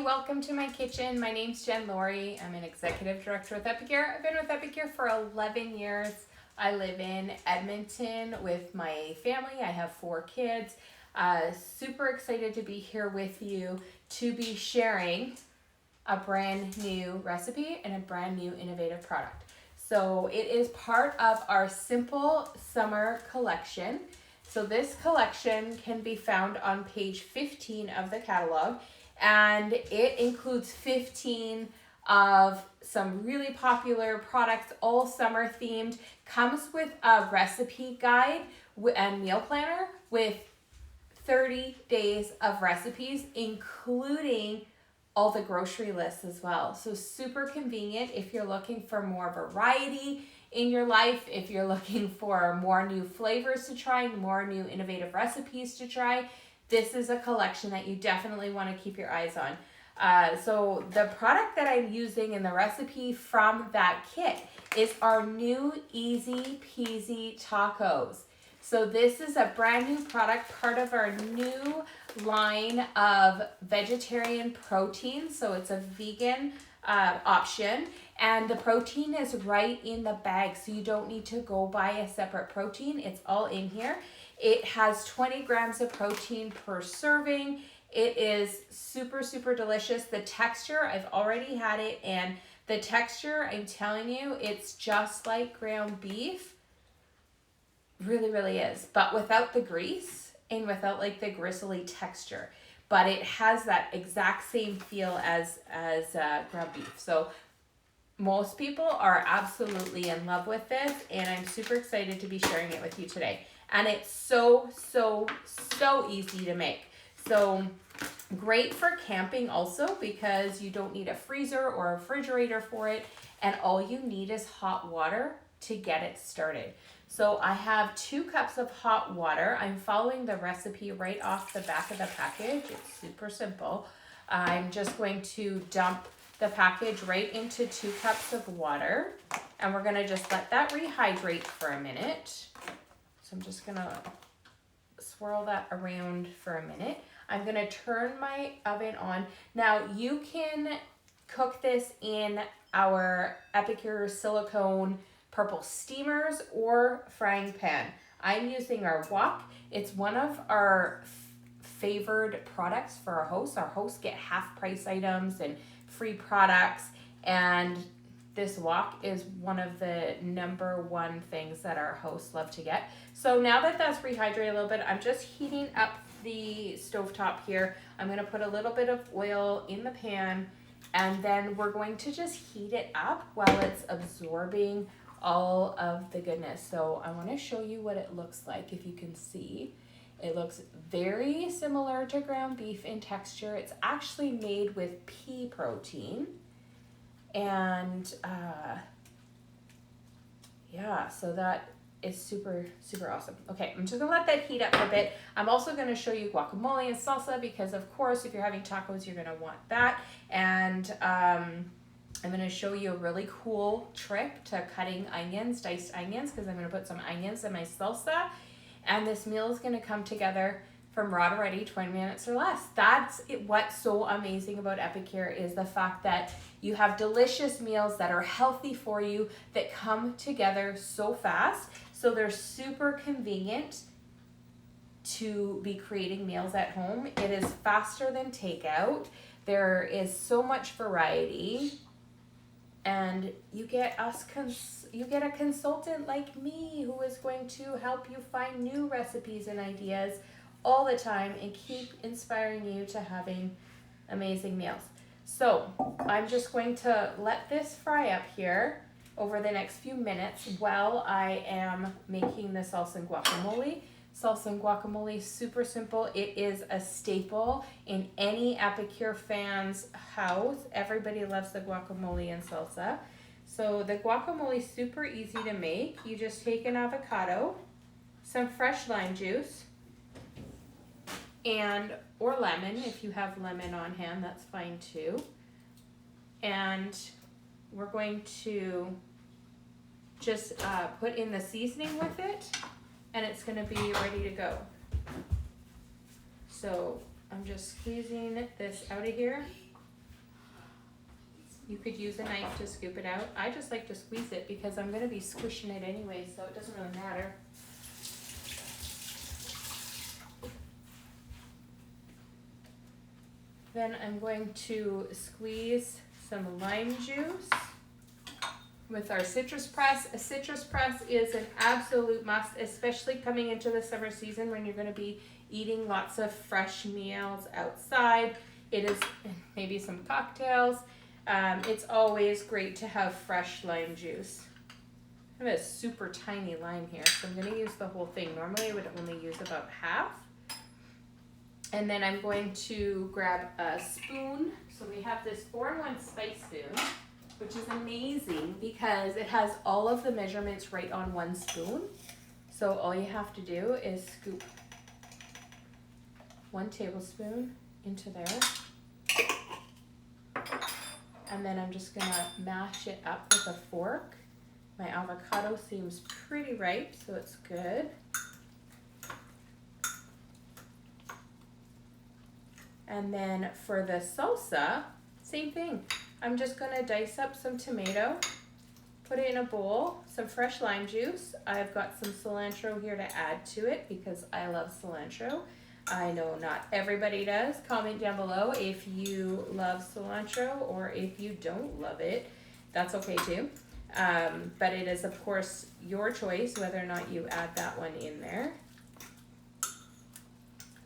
welcome to my kitchen. My name's Jen Laurie. I'm an executive director with Epicure. I've been with Epicure for 11 years. I live in Edmonton with my family. I have 4 kids. Super excited to be here with you to be sharing a brand new recipe and a brand new innovative product. So it is part of our Simple Summer collection. So this collection can be found on page 15 of the catalog, and it includes 15 of some really popular products, all summer themed. Comes with a recipe guide and meal planner with 30 days of recipes, including all the grocery lists as well. So super convenient if you're looking for more variety in your life, if you're looking for more new flavors to try, more new innovative recipes to try. This is a collection that you definitely want to keep your eyes on. So the product that I'm using in the recipe from that kit is our new Easy Peasy tacos. So this is a brand new product, part of our new line of vegetarian protein. So it's a vegan option, and the protein is right in the bag. So you don't need to go buy a separate protein. It's all in here. It has 20 grams of protein per serving. It is super, super delicious. The texture, I've already had it, and the texture, I'm telling you, it's just like ground beef. Really, really is, but without the grease and without like the gristly texture. But it has that exact same feel as ground beef. So most people are absolutely in love with this, and I'm super excited to be sharing it with you today. And it's so easy to make. So great for camping also, because you don't need a freezer or a refrigerator for it, and all you need is hot water to get it started. So I have 2 cups of hot water. I'm following the recipe right off the back of the package. It's super simple. I'm just going to dump the package right into 2 cups of water, and we're gonna just let that rehydrate for a minute. So I'm just gonna swirl that around for a minute. I'm gonna turn my oven on. Now you can cook this in our Epicure silicone purple steamers or frying pan. I'm using our wok. It's one of our favored products for our hosts. Our hosts get half price items and free products, and this wok is one of the #1 things that our hosts love to get. So now that that's rehydrated a little bit, I'm just heating up the stovetop here. I'm gonna put a little bit of oil in the pan, and then we're going to just heat it up while it's absorbing all of the goodness. So I want to show you what it looks like. If you can see, it looks very similar to ground beef in texture. It's actually made with pea protein, and yeah, so that is super awesome. Okay, I'm just gonna let that heat up for a bit. I'm also gonna show you guacamole and salsa, because of course if you're having tacos you're gonna want that. And I'm going to show you a really cool trick to cutting onions, diced onions, because I'm going to put some onions in my salsa. And this meal is going to come together from raw to ready 20 minutes or less. That's what's so amazing about Epicure, is the fact that you have delicious meals that are healthy for you that come together so fast. So they're super convenient to be creating meals at home. It is faster than takeout. There is so much variety. And you get a consultant like me who is going to help you find new recipes and ideas all the time and keep inspiring you to having amazing meals. So I'm just going to let this fry up here over the next few minutes while I am making the salsa and guacamole. Salsa and guacamole, super simple. It is a staple in any Epicure fan's house. Everybody loves the guacamole and salsa. So the guacamole is super easy to make. You just take an avocado, some fresh lime juice, or lemon. If you have lemon on hand, that's fine too. And we're going to just put in the seasoning with it, and it's going to be ready to go. So I'm just squeezing this out of here. You could use a knife to scoop it out. I just like to squeeze it because I'm gonna be squishing it anyway, so it doesn't really matter. Then I'm going to squeeze some lime juice with our citrus press. A citrus press is an absolute must, especially coming into the summer season when you're going to be eating lots of fresh meals outside. It is maybe some cocktails. It's always great to have fresh lime juice. I have a super tiny lime here, so I'm going to use the whole thing. Normally I would only use about half. And then I'm going to grab a spoon. So we have this 4-in-1 spice spoon, which is amazing because it has all of the measurements right on one spoon. So all you have to do is scoop 1 tablespoon into there. And then I'm just gonna mash it up with a fork. My avocado seems pretty ripe, so it's good. And then for the salsa, same thing. I'm just gonna dice up some tomato, put it in a bowl, some fresh lime juice. I've got some cilantro here to add to it because I love cilantro. I know not everybody does. Comment down below if you love cilantro or if you don't love it. That's okay too. But it is of course your choice whether or not you add that one in there.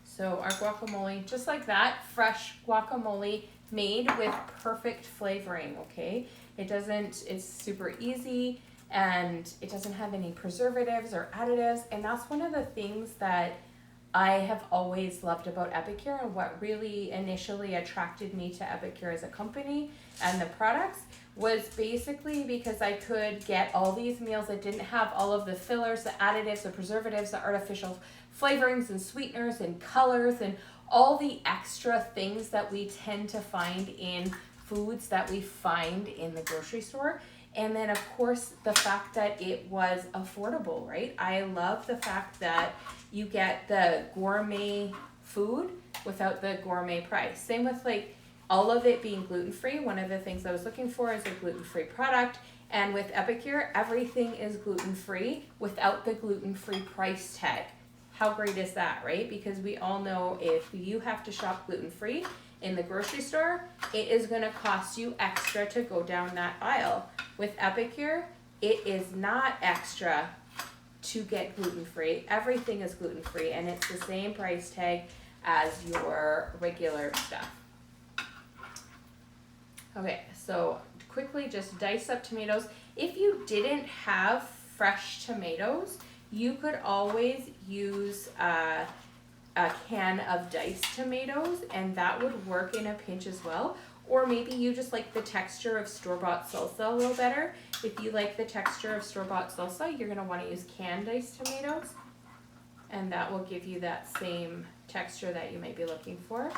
So our guacamole, just like that, fresh guacamole made with perfect flavoring, okay? It's super easy and it doesn't have any preservatives or additives. And that's one of the things that I have always loved about Epicure, and what really initially attracted me to Epicure as a company and the products was basically because I could get all these meals that didn't have all of the fillers, the additives, the preservatives, the artificial flavorings and sweeteners and colors and all the extra things that we tend to find in foods that we find in the grocery store. And then of course the fact that it was affordable, right? I love the fact that you get the gourmet food without the gourmet price. Same with like all of it being gluten-free. One of the things I was looking for is a gluten-free product. And with Epicure, everything is gluten-free without the gluten-free price tag. How great is that, right? Because we all know if you have to shop gluten-free in the grocery store, it is gonna cost you extra to go down that aisle. With Epicure, it is not extra to get gluten-free. Everything is gluten-free and it's the same price tag as your regular stuff. Okay, so quickly just dice up tomatoes. If you didn't have fresh tomatoes, you could always use a can of diced tomatoes and that would work in a pinch as well. Or maybe you just like the texture of store-bought salsa a little better. If you like the texture of store-bought salsa, you're gonna wanna use canned diced tomatoes. And that will give you that same texture that you might be looking for.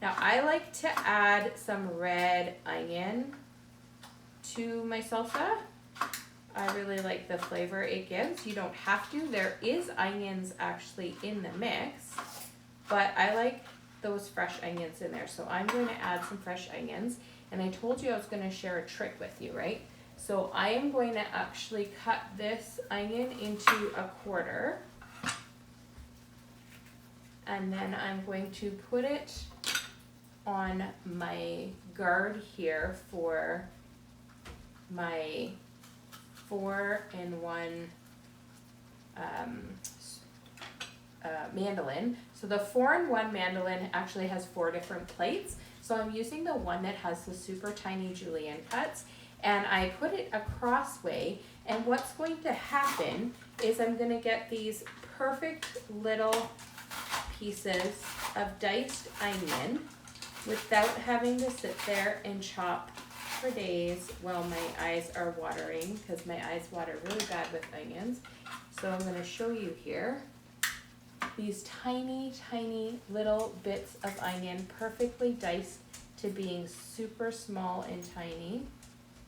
Now I like to add some red onion to my salsa. I really like the flavor it gives. You don't have to. There is onions actually in the mix, but I like those fresh onions in there. So I'm going to add some fresh onions. And I told you I was going to share a trick with you, right? So I am going to actually cut this onion into a quarter. And then I'm going to put it on my guard here for my 4-in-1 mandolin. So the 4-in-1 mandolin actually has 4 different plates. So I'm using the one that has the super tiny julienne cuts, and I put it across way. And what's going to happen is I'm going to get these perfect little pieces of diced onion without having to sit there and chop for days while my eyes are watering, because my eyes water really bad with onions. So I'm going to show you here these tiny, tiny little bits of onion, perfectly diced to being super small and tiny.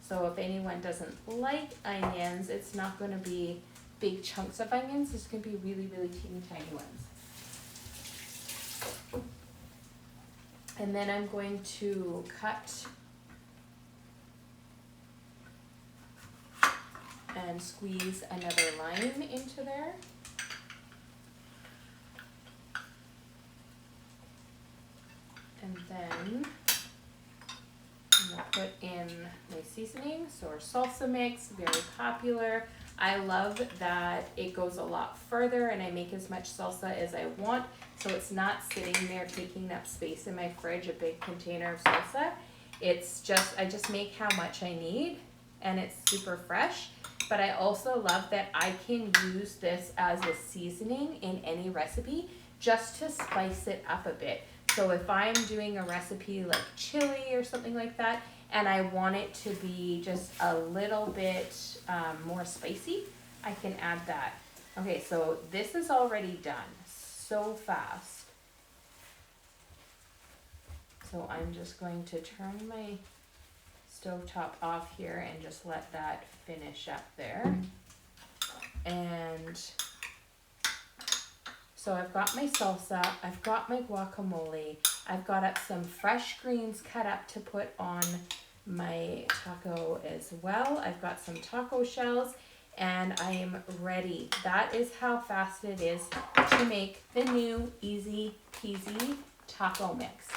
So if anyone doesn't like onions, it's not going to be big chunks of onions. It's going to be really, really teeny tiny ones. And then I'm going to cut and squeeze another lime into there. And then I'm gonna put in my seasoning, so our salsa mix, very popular. I love that it goes a lot further and I make as much salsa as I want, so it's not sitting there taking up space in my fridge, a big container of salsa. It's just, I just make how much I need and it's super fresh. But I also love that I can use this as a seasoning in any recipe just to spice it up a bit. So if I'm doing a recipe like chili or something like that, and I want it to be just a little bit more spicy, I can add that. Okay, so this is already done so fast. So I'm just going to turn my stovetop off here and just let that finish up there. And so I've got my salsa, I've got my guacamole, I've got up some fresh greens cut up to put on my taco as well. I've got some taco shells and I am ready. That is how fast it is to make the new easy peasy taco mix.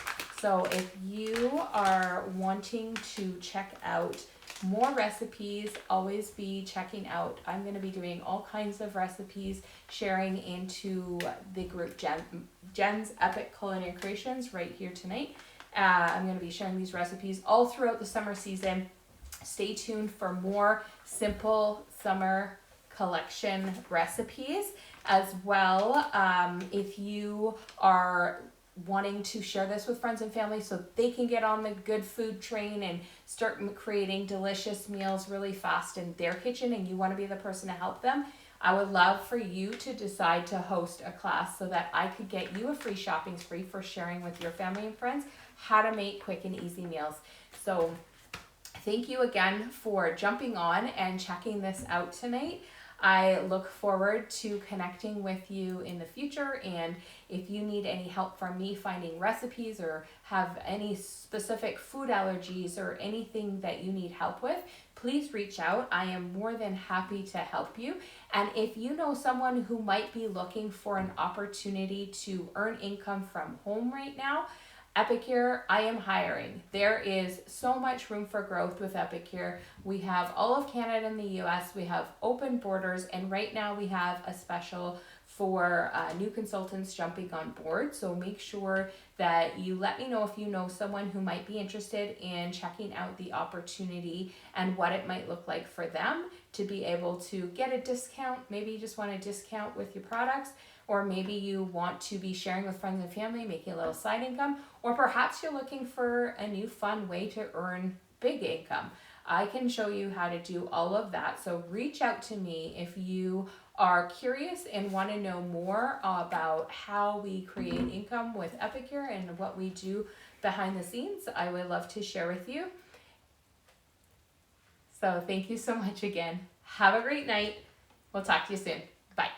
So if you are wanting to check out more recipes, always be checking out. I'm going to be doing all kinds of recipes, sharing into the group Jen's Epic Culinary Creations right here tonight. I'm going to be sharing these recipes all throughout the summer season. Stay tuned for more simple summer collection recipes as well. If you are wanting to share this with friends and family so they can get on the good food train and start creating delicious meals really fast in their kitchen, and you want to be the person to help them, I would love for you to decide to host a class so that I could get you a free shopping spree for sharing with your family and friends how to make quick and easy meals. So thank you again for jumping on and checking this out tonight. I look forward to connecting with you in the future, and if you need any help from me finding recipes or have any specific food allergies or anything that you need help with, please reach out. I am more than happy to help you. And if you know someone who might be looking for an opportunity to earn income from home right now, Epicure, I am hiring. There is so much room for growth with Epicure. We have all of Canada and the US, we have open borders, and right now we have a special for new consultants jumping on board. So make sure that you let me know if you know someone who might be interested in checking out the opportunity and what it might look like for them to be able to get a discount. Maybe you just want a discount with your products, or maybe you want to be sharing with friends and family, making a little side income, or perhaps you're looking for a new fun way to earn big income. I can show you how to do all of that. So reach out to me if you are curious and want to know more about how we create income with Epicure and what we do behind the scenes. I would love to share with you. So thank you so much again. Have a great night. We'll talk to you soon. Bye.